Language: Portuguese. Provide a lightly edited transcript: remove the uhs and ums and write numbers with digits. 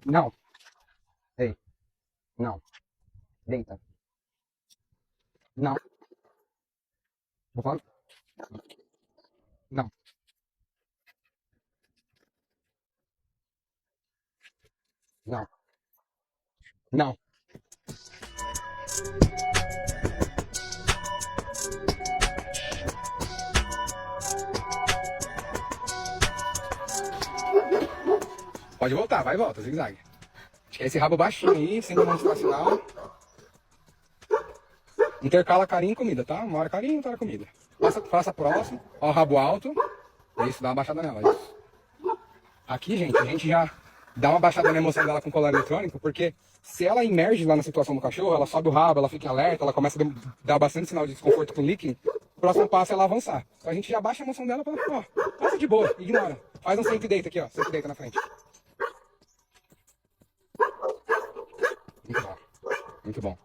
Não. Ei, não. Deita. Não. Vou falar. Não. Não. Não. Pode voltar, vai e volta, zigue-zague. Acho que é esse rabo baixinho aí, sem demonstracional. Intercala carinho e comida, tá? Uma hora carinho, outra hora comida. Faça próximo. Ó, o rabo alto. Isso, dá uma baixada nela. Isso. Aqui, gente, a gente já dá uma baixada na emoção dela com colar eletrônico, porque se ela emerge lá na situação do cachorro, ela sobe o rabo, ela fica em alerta, ela começa a dar bastante sinal de desconforto com o licking, o próximo passo é ela avançar. Então a gente já baixa a emoção dela pra, ó, passa de boa, ignora. Faz um senta e deita aqui, ó, senta e deita na frente. Muito bom. Muito bom.